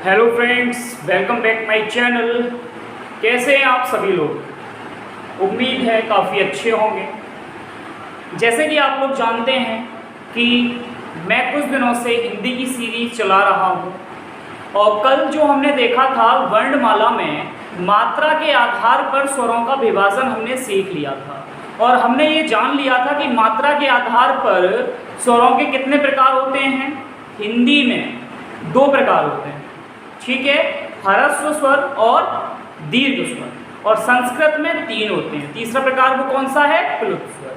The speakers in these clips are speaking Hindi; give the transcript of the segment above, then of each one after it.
Hello friends, welcome back my channel. कैसे हैं आप सभी लोग? उम्मीद है काफ़ी अच्छे होंगे। जैसे कि आप लोग जानते हैं कि मैं कुछ दिनों से हिंदी की सीरीज चला रहा हूं और कल जो हमने देखा था वर्णमाला में मात्रा के आधार पर स्वरों का विभाजन हमने सीख लिया था और हमने ये जान लिया था कि मात्रा के आधार पर स्वरों के कितने प्रकार होते हैं। हिंदी में 2 प्रकार होते हैं, ठीक है, ह्रस्व स्वर और दीर्घ स्वर। और संस्कृत में 3 होते हैं। तीसरा प्रकार वो कौन सा है? प्लुत स्वर।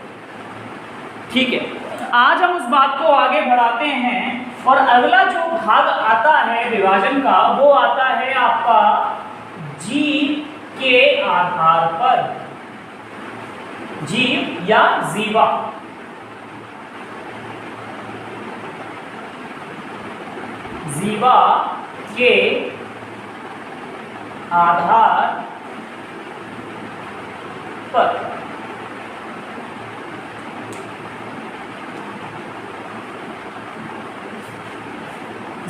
ठीक है, आज हम उस बात को आगे बढ़ाते हैं और अगला जो भाग आता है विभाजन का वो आता है आपका जीव के आधार पर। जीव या जीवा। जीवा के आधार पर।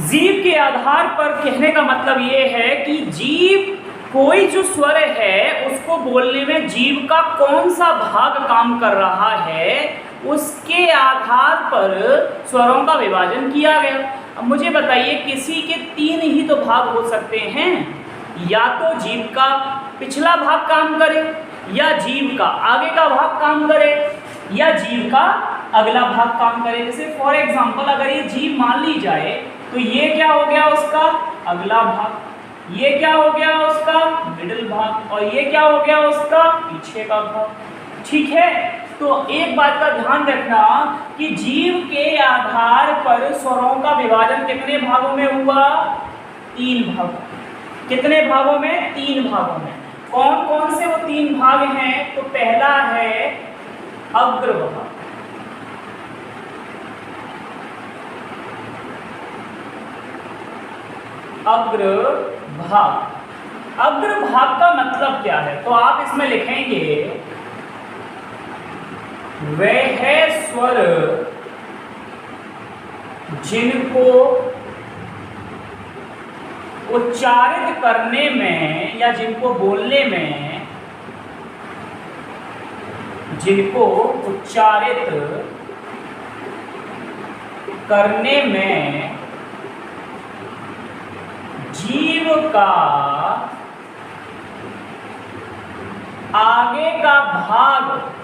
जीव के आधार पर कहने का मतलब ये है कि जीव कोई जो स्वर है उसको बोलने में जीव का कौन सा भाग काम कर रहा है उसके आधार पर स्वरों का विभाजन किया गया। अब मुझे बताइए, किसी के 3 ही तो भाग हो सकते हैं, या तो जीव का पिछला भाग काम करे, या जीव का आगे का भाग काम करे, या जीव का अगला भाग काम करे। जैसे फॉर एग्जांपल अगर ये जीव मान ली जाए तो ये क्या हो गया उसका अगला भाग, ये क्या हो गया उसका मिडिल भाग, और ये क्या हो गया उसका पीछे का भाग। ठीक है, तो एक बात का ध्यान रखना कि जीव के आधार पर स्वरों का विभाजन कितने भागों में हुआ? 3 भागों। कितने भागों में? 3 भागों में। कौन कौन से वो 3 भाग हैं? तो पहला है अग्रभाग। अग्रभाग। अग्रभाग का मतलब क्या है? तो आप इसमें लिखेंगे वह स्वर जिनको उच्चारित करने में या जिनको बोलने में, जिनको उच्चारित करने में जीव का आगे का भाग,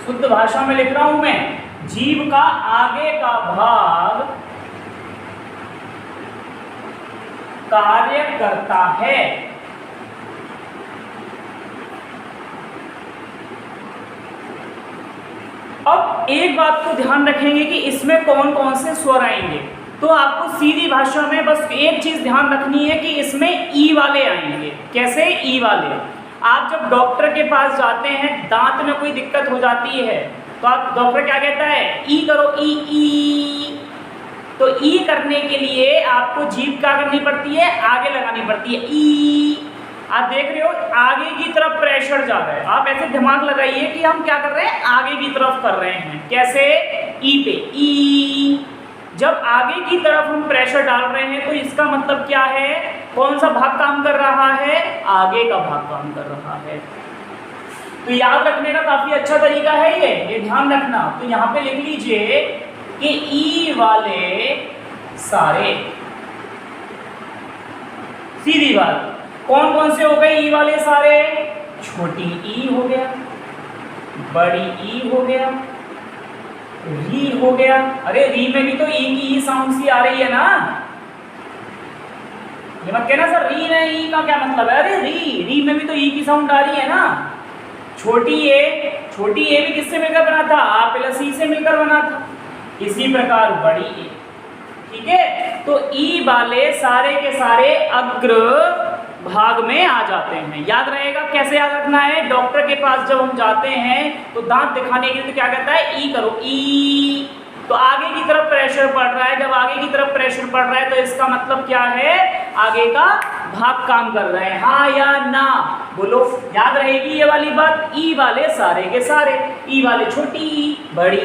शुद्ध भाषा में लिख रहा हूं मैं, जीव का आगे का भाग कार्य करता है। अब एक बात को ध्यान रखेंगे कि इसमें कौन कौन से स्वर आएंगे। तो आपको सीधी भाषा में बस एक चीज ध्यान रखनी है कि इसमें ई वाले आएंगे। कैसे? ई वाले। आप जब डॉक्टर के पास जाते हैं, दांत में कोई दिक्कत हो जाती है तो आप डॉक्टर क्या कहता है? ई करो, ई। तो ई करने के लिए आपको जीभ क्या करनी पड़ती है? आगे लगानी पड़ती है, ई। आप देख रहे हो आगे की तरफ प्रेशर जा रहा है। आप ऐसे दिमाग लगाइए कि हम क्या कर रहे हैं? आगे की तरफ कर रहे हैं। कैसे? ई पे, ई। जब आगे की तरफ हम प्रेशर डाल रहे हैं तो इसका मतलब क्या है? कौन सा भाग काम कर रहा है? आगे का भाग काम कर रहा है। तो याद रखने का काफी अच्छा तरीका है ये ध्यान रखना। तो यहाँ पे लिख लीजिए कि ई वाले सारे। सीधी बात, कौन कौन से हो गए ई वाले सारे? छोटी ई हो गया, बड़ी ई हो गया, री हो गया। अरे री में भी तो ई की ई साउंड सी आ रही है ना। ये मत कहना सर री में ई का क्या मतलब है। अरे री में भी तो ई की साउंड आ रही है ना। छोटी ए भी किससे मिलकर बना था? आ प्लस ई से मिलकर बना था। इसी प्रकार बड़ी ए। ठीक है, तो ई वाले सारे के सारे अग्र भाग में आ जाते हैं। याद रहेगा। कैसे याद रखना है? डॉक्टर के पास जब हम जाते हैं तो दांत दिखाने के लिए तो क्या कहता है? ई करो, ई। तो आगे की तरफ प्रेशर पड़ रहा है। जब आगे की तरफ प्रेशर पड़ रहा है तो इसका मतलब क्या है? आगे का भाग काम कर रहे हैं। हाँ या ना बोलो, याद रहेगी ये वाली बात। ई वाले सारे के सारे, ई वाले छोटी ई, बड़ी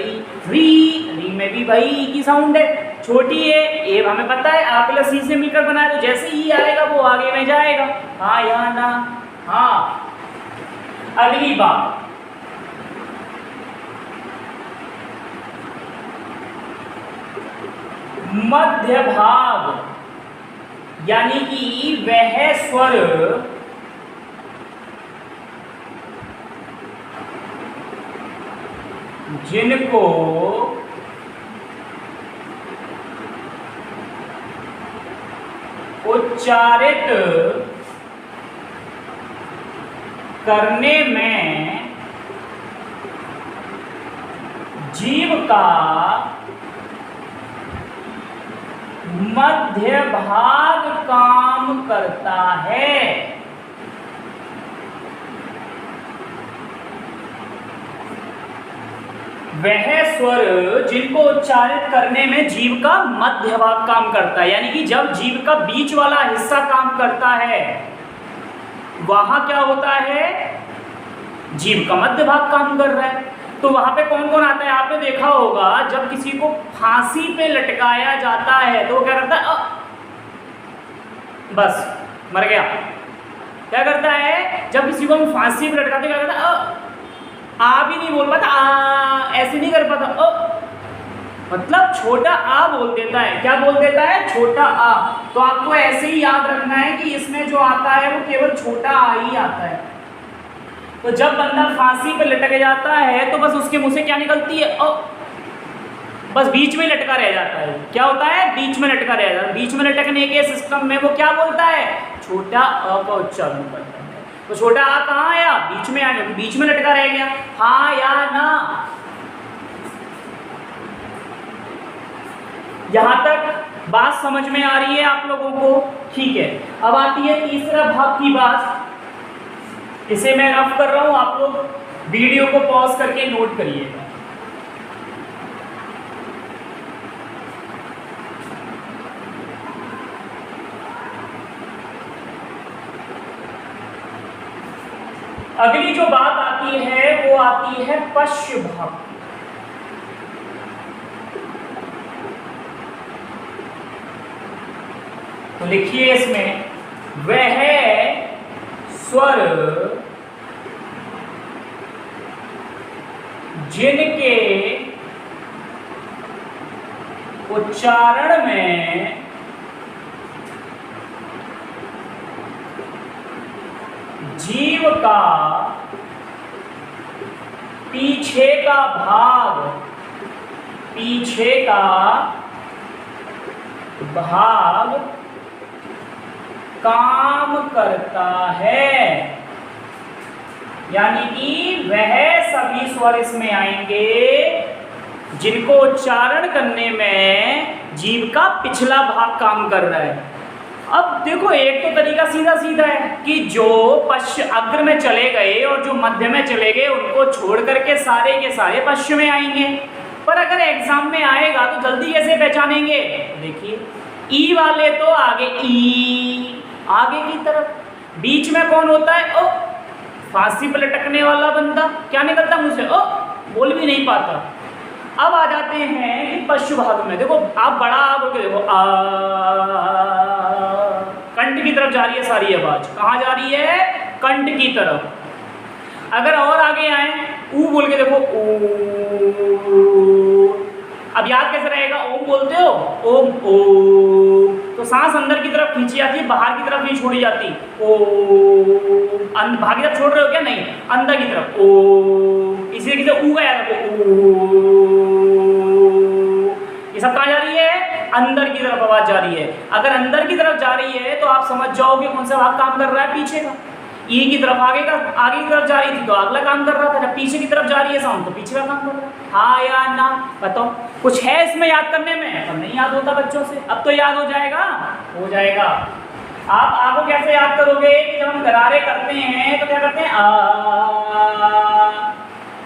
री, री में भी भाई ई की साउंड है। छोटी ए हमें पता है आ प्लस सी से मिलकर बना है, तो जैसे ई आएगा वो आगे में जाएगा, हाँ या ना। हाँ, अगली बात, मध्य भाग, यानी कि वह स्वर जिनको उच्चारित करने में जीभ का मध्य भाग काम करता है। वह स्वर जिनको उच्चारित करने में जीभ का मध्य भाग काम करता है, यानी कि जब जीभ का बीच वाला हिस्सा काम करता है वहां क्या होता है, जीभ का मध्य भाग काम कर रहा है। तो वहां पे कौन कौन आता है, आपने देखा होगा जब किसी को फांसी पे लटकाया जाता है तो वो क्या करता है, बस मर गया। क्या करता है, जब किसी को हम फांसी पे लटकाते क्या करता है, आ भी नहीं बोल पाता, आ ऐसे नहीं कर पाता, मतलब छोटा आ बोल देता है। क्या बोल देता है, छोटा आ। तो आपको ऐसे ही याद रखना है कि इसमें जो आता है वो केवल छोटा आ ही आता है। तो जब बंदा फांसी पे लटक जाता है तो बस उसके मुंह से क्या निकलती है, बस बीच में लटका रह जाता है। क्या होता है, बीच में लटका रह जाता है। बीच में लटकने के सिस्टम में वो क्या बोलता है, छोटा अ का उच्चारण करता है। तो छोटा आ कहाँ आया, बीच में आ गया, बीच में लटका रह गया, हाँ या ना। यहां तक बात समझ में आ रही है आप लोगों को, ठीक है। अब आती है तीसरा भाग की बात। इसे मैं रफ कर रहा हूं, आप लोग वीडियो को पॉज करके नोट करिएगा। अगली जो बात आती है वो आती है पश्च भाग। तो लिखिए इसमें, वह स्वर जिनके उच्चारण में जीव का पीछे का भाग काम करता है, यानी कि वह सभी स्वर इसमें आएंगे जिनको उच्चारण करने में जीभ का पिछला भाग काम कर रहा है। अब देखो, एक तो तरीका सीधा सीधा है कि जो पश्च अग्र में चले गए और जो मध्य में चले गए उनको छोड़ करके सारे के सारे पश्च में आएंगे। पर अगर एग्जाम में आएगा तो जल्दी कैसे पहचानेंगे, देखिए ई वाले तो आगे, ई आगे की तरफ, बीच में कौन होता है, ओ फांसी पर लटकने वाला बंदा, क्या निकलता मुझसे, ओ बोल भी नहीं पाता। अब आ जाते हैं कि पश्च भाग में, देखो आप बड़ा आ बोल के देखो, आ कंठ की तरफ जा रही है सारी आवाज, कहाँ जा रही है, कंठ की तरफ। अगर और आगे आए, ऊ बोल के देखो, ओ। अब याद कैसे रहेगा, ओम बोलते हो, ओम ओ, तो सांस अंदर की तरफ खींची जाती है, बाहर की तरफ नहीं छोड़ी जाती, ओ बाहर की तरफ छोड़ रहे हो क्या, नहीं, अंदर की तरफ, ओ। इसी की तरफ ऊ गया था, ओ, ये सब कहाँ जा रही है, अंदर की तरफ आवाज जा रही है। अगर अंदर की तरफ जा रही है तो आप समझ जाओगे कौन सा भाग काम कर रहा है, पीछे का। ई की तरफ आगे की तरफ जा रही थी तो अगला काम कर रहा था, जब पीछे की तरफ जा रही है साउंड तो पीछे का काम कर रहा है, हाँ या ना, बताओ कुछ है इसमें याद करने में, पर नहीं याद होता बच्चों से, अब तो याद हो जाएगा, हो जाएगा। आप आपको कैसे याद करोगे कि जब हम गरारे करते हैं तो क्या करते हैं, आ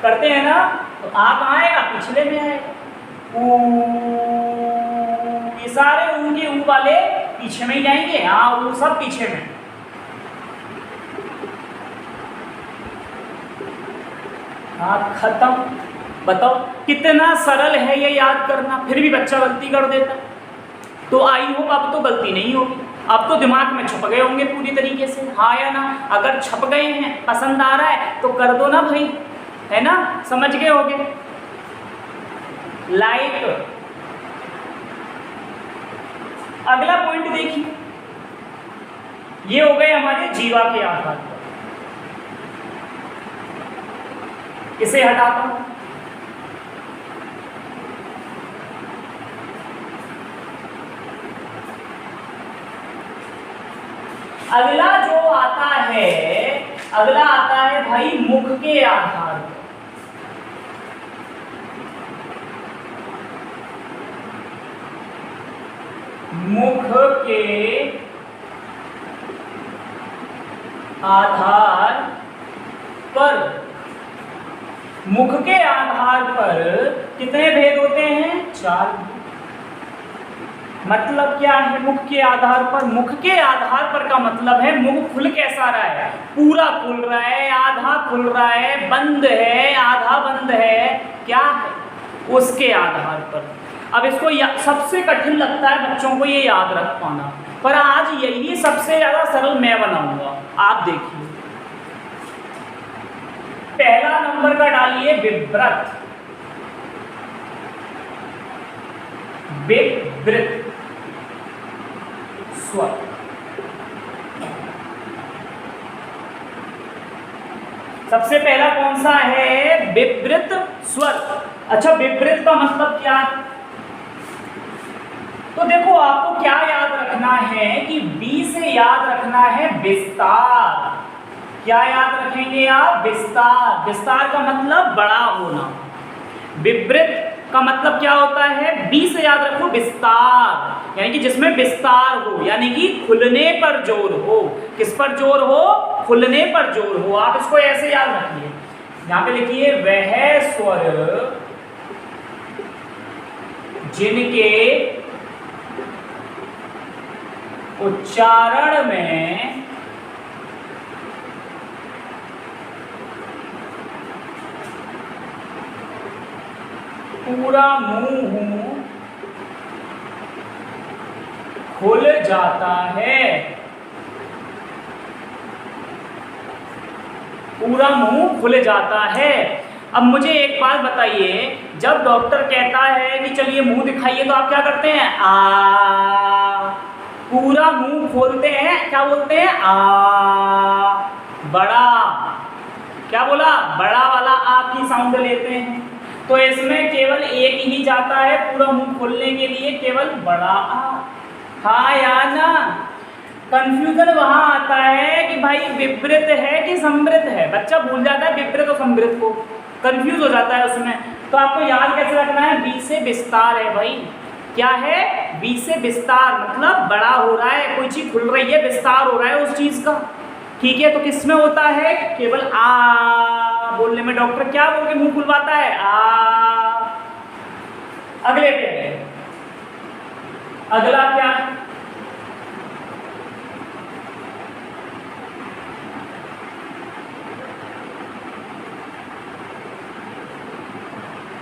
करते हैं ना, तो आ कहाँ आएगा, पिछले में आएगा, ये सारे ऊ के ऊ वाले पीछे में ही जाएंगे, हाँ ऊ सब पीछे में। हाँ खत्म। बताओ कितना सरल है ये याद करना, फिर भी बच्चा गलती कर देता। तो आई होप अब तो गलती नहीं होगी, अब तो दिमाग में छप गए होंगे पूरी तरीके से, हाँ या ना। अगर छप गए हैं, पसंद आ रहा है तो कर दो ना भाई, है ना, समझ गए होगे। लाइक अगला पॉइंट देखिए, ये हो गए हमारे जीवा के आधार पर। इसे हटाता हूं। अगला जो आता है, अगला आता है भाई मुख के आधार पर। मुख के आधार पर, मुख के आधार पर कितने भेद होते हैं? 4। मतलब क्या है मुख के आधार पर? मुख के आधार पर का मतलब है मुख खुल कैसा रहा है, पूरा खुल रहा है, आधा खुल रहा है, बंद है, आधा बंद है, क्या है, उसके आधार पर। अब इसको सबसे कठिन लगता है बच्चों को ये याद रख पाना, पर आज यही सबसे ज्यादा सरल मैं बनाऊंगा। आप देखिए, पहला नंबर का डालिए विवृत। विवृत स्वर, सबसे पहला कौन सा है? विवृत स्वर। अच्छा, विवृत का मतलब क्या है? तो देखो, आपको क्या याद रखना है कि बी से याद रखना है विस्तार। क्या याद रखेंगे आप? विस्तार। विस्तार का मतलब बड़ा होना। विवृत का मतलब क्या होता है? बी से याद रखो विस्तार, यानी कि जिसमें विस्तार हो, यानी कि खुलने पर जोर हो। किस पर जोर हो? खुलने पर जोर हो। आप इसको ऐसे याद रखिए, यहां पे लिखिए वह स्वर जिनके उच्चारण में पूरा मुंह खुल जाता है, पूरा मुंह खुल जाता है। अब मुझे एक बात बताइए, जब डॉक्टर कहता है कि चलिए मुंह दिखाइए, तो आप क्या करते हैं? आ, पूरा मुंह खोलते हैं, क्या बोलते हैं? आ। बड़ा, क्या बोला? बड़ा वाला आप की साउंड लेते हैं। तो इसमें केवल एक ही जाता है पूरा मुंह खोलने के लिए, केवल बड़ा आ। हाँ या ना? कंफ्यूजन वहां आता है कि भाई विवृत है कि समृत है। बच्चा भूल जाता है विवृत और समृत को, कंफ्यूज हो जाता है उसमें। तो आपको याद कैसे रखना है? बी से विस्तार है भाई। क्या है? बी से विस्तार, मतलब बड़ा हो रहा है, कोई चीज खुल रही है, विस्तार हो रहा है उस चीज का। ठीक है, तो किस में होता है? केवल आ बोलने में। डॉक्टर क्या बोल के मुंह खुलवाता है? आ। अगले पे है, अगला क्या है?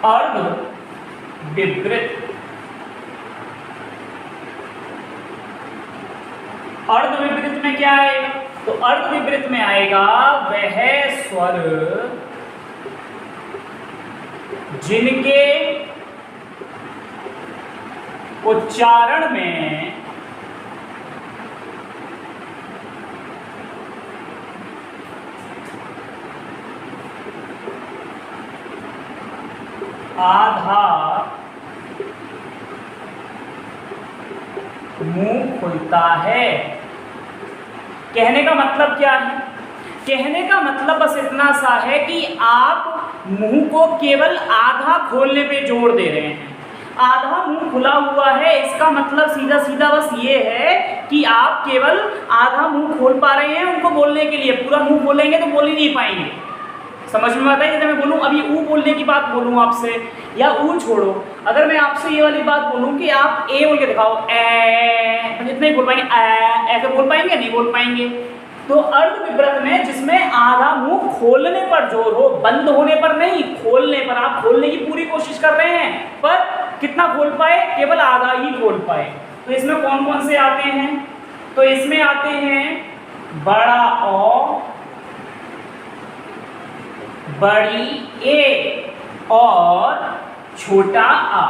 अर्ध विवृत। अर्ध विवृत में क्या आएगा? तो अर्ध विवृत में आएगा वह स्वर जिनके उच्चारण में आधा मुंह खुलता है। कहने का मतलब क्या है? कहने का मतलब बस इतना सा है कि आप मुंह को केवल आधा खोलने पे जोर दे रहे हैं। आधा मुंह खुला हुआ है, इसका मतलब सीधा सीधा बस ये है कि आप केवल आधा मुंह खोल पा रहे हैं उनको बोलने के लिए। पूरा मुंह खोलेंगे तो बोल ही नहीं पाएंगे। समझ में आता है? जैसे मैं बोलूँ अभी ऊ बोलने की बात बोलूँ आपसे, या ऊ छोड़ो, अगर मैं आपसे ये वाली बात बोलूँ कि आप ए बोल के दिखाओ, ए, इतना ही बोल पाएंगे? ऐसे बोल पाएंगे? नहीं बोल पाएंगे। तो अर्ध विवृत में जिसमें आधा मुंह खोलने पर जोर हो, बंद होने पर नहीं, खोलने पर। आप खोलने की पूरी कोशिश कर रहे हैं, पर कितना खोल पाए? केवल आधा ही खोल पाए। तो इसमें कौन कौन से आते हैं? तो इसमें आते हैं बड़ा औ, बड़ी ए और छोटा आ।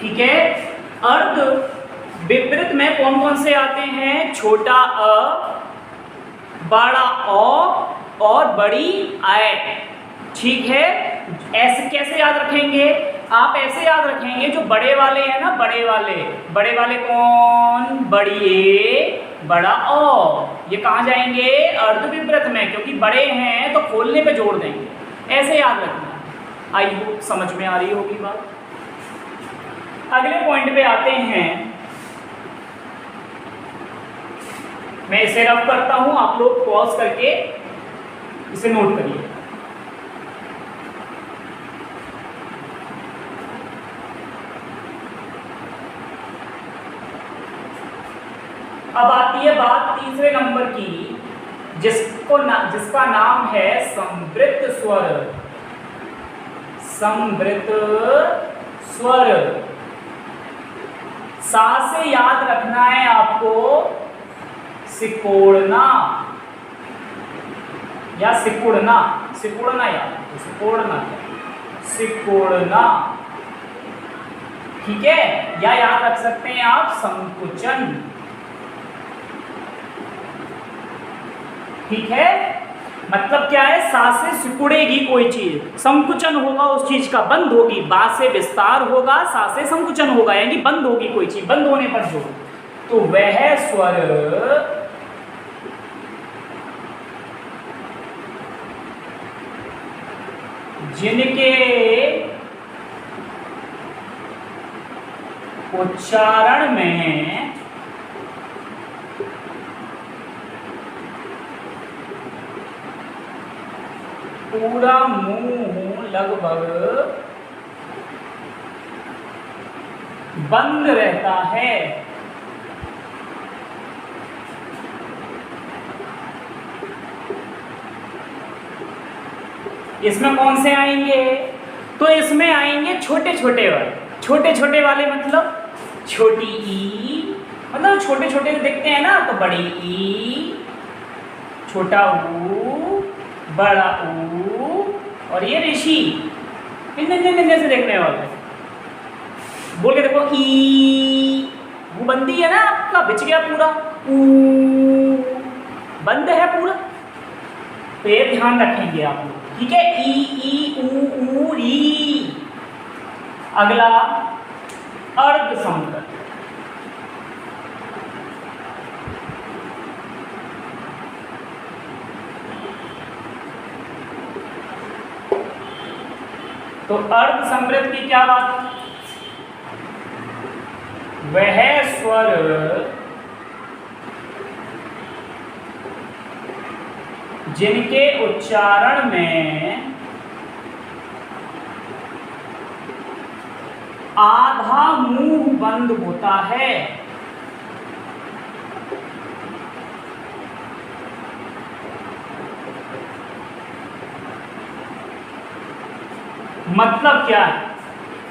ठीक है। अर्ध विपरीत में कौन कौन से आते हैं? छोटा अ, बड़ा औ और बड़ी आय। ठीक है। ऐसे कैसे याद रखेंगे? आप ऐसे याद रखेंगे, जो बड़े वाले हैं ना, बड़े वाले कौन? बड़ी ए, बड़ा ओ। ये कहाँ जाएंगे? अर्ध विपरीत में, क्योंकि बड़े हैं तो खोलने पे जोड़ देंगे। ऐसे याद रखना। आई होप समझ में आ रही होगी बात। अगले पॉइंट पे आते हैं। मैं इसे रफ करता हूं, आप लोग पॉज करके इसे नोट करिए। अब आती है बात तीसरे नंबर की, जिसका नाम है संवृत स्वर। संवृत स्वर। सा से याद रखना है आपको सिकोड़ना या सिकुड़ना। सिकुड़ना याद, सिकोड़ना, सिकोड़ना। ठीक है। या याद रख सकते हैं आप संकुचन। ठीक है। मतलब क्या है? सा से सिकुड़ेगी कोई चीज, संकुचन होगा उस चीज का, बंद होगी। बा से विस्तार होगा, सा से संकुचन होगा, यानी बंद होगी कोई चीज, बंद होने पर जोड़। तो वह स्वर जिनके उच्चारण में पूरा मुंह लगभग बंद रहता है। इसमें कौन से आएंगे? तो इसमें आएंगे छोटे छोटे वाले। छोटे छोटे वाले मतलब छोटी ई, मतलब छोटे छोटे दिखते हैं ना, तो बड़ी ई, छोटा ऊ, बड़ा ऊ, और ये ऋषि। इनसे देखने वाले बोल के देखो। ई वो बंदी है ना, आपका बिच गया पूरा। ऊ बंद है पूरा, तो ये ध्यान रखेंगे आप लोग। ठीक है। ई ऊ री। अगला अर्ध संकर। तो अर्ध समृद्ध की क्या बात? वह स्वर जिनके उच्चारण में आधा मुंह बंद होता है। मतलब क्या है?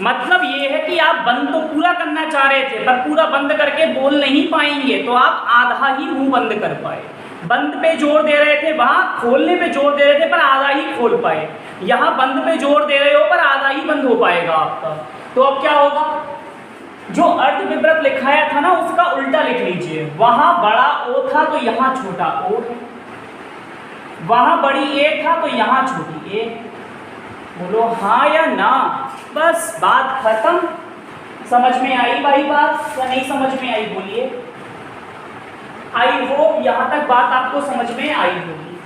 मतलब ये है कि आप बंद तो पूरा करना चाह रहे थे, पर पूरा बंद करके बोल नहीं पाएंगे, तो आप आधा ही मुंह बंद कर पाए। बंद पे जोर दे रहे थे, वहां खोलने पे जोर दे रहे थे, पर आधा ही खोल पाए। यहाँ बंद पे जोर दे रहे हो, पर आधा ही बंद हो पाएगा आपका। तो अब क्या होगा? जो अर्ध विपरीत लिखाया था ना, उसका उल्टा लिख लीजिए। वहां बड़ा ओ था तो यहाँ छोटा ओ है, वहां बड़ी ए था तो यहाँ छोटी ए। बोलो हाँ या ना? बस बात खत्म। समझ में आई भाई बात या नहीं समझ में आई? बोलिए। आई होप यहाँ तक बात आपको समझ में आई होगी।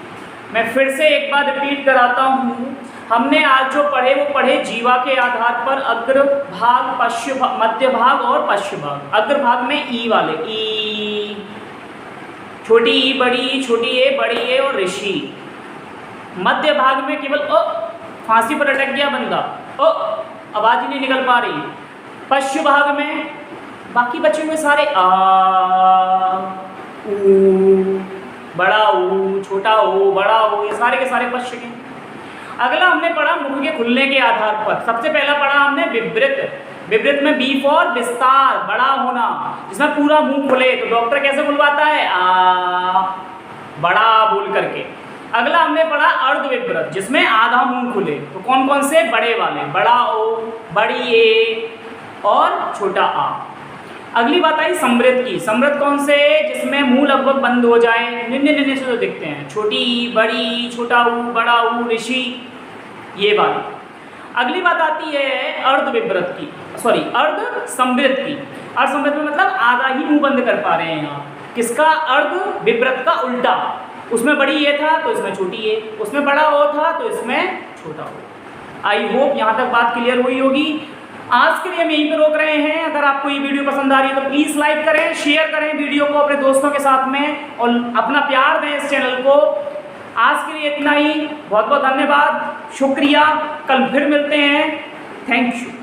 मैं फिर से एक बार रिपीट कराता हूँ। हमने आज जो पढ़े वो पढ़े जीवा के आधार पर अग्र भाग, पश्च भाग, मध्य भाग और पश्च भाग। अग्र भाग में ई वाले, ई, छोटी ई, बड़ी ई, छोटी ए, बड़ी ए और ऋषि। मध्य भाग में केवल अ, फांसी पर अटक गया बंदा, अ, आवाज ही नहीं निकल पा रही। पश्च भाग में बाकी बचे हुए सारे आ, ऊ, बड़ा ऊ, छोटा ऊ, बड़ा ऊ, ये सारे के सारे पश्च के। अगला हमने पढ़ा मुख के खुलने के आधार पर। सबसे पहला पढ़ा हमने विवृत। विपरीत में बी फॉर विस्तार, बड़ा होना, जिसमें पूरा मुंह खुले, तो डॉक्टर कैसे बुलवाता है? आ, बड़ा बोल करके। अगला हमने पढ़ा अर्ध विपरीत, जिसमें आधा मुंह खुले, तो कौन कौन से? बड़े वाले, बड़ा ओ, बड़ी ए और छोटा आ। अगली बात आई समृद्ध की। समृद्ध कौन से? जिसमें मुंह लगभग बंद हो जाए, निन्ने निन्ने से जो दिखते हैं, छोटी, बड़ी, छोटा ऊ, बड़ा ऊ, ऋषि, ये वाली। अगली बात आती है अर्ध विपरीत की, सॉरी अर्ध समृद्ध की। अर्ध समृद्ध में मतलब आधा ही मुंह बंद कर पा रहे हैं यहाँ। किसका? अर्ध विपरीत का उल्टा। उसमें बड़ी ए था तो इसमें छोटी ए, उसमें बड़ा ओ था तो इसमें छोटा ओ। आई होप यहाँ तक बात क्लियर हुई होगी। आज के लिए हम यहीं पे रोक रहे हैं। अगर आपको ये वीडियो पसंद आ रही है तो प्लीज़ लाइक करें, शेयर करें वीडियो को अपने दोस्तों के साथ में, और अपना प्यार दें इस चैनल को। आज के लिए इतना ही। बहुत बहुत धन्यवाद, शुक्रिया। कल फिर मिलते हैं। Thank you.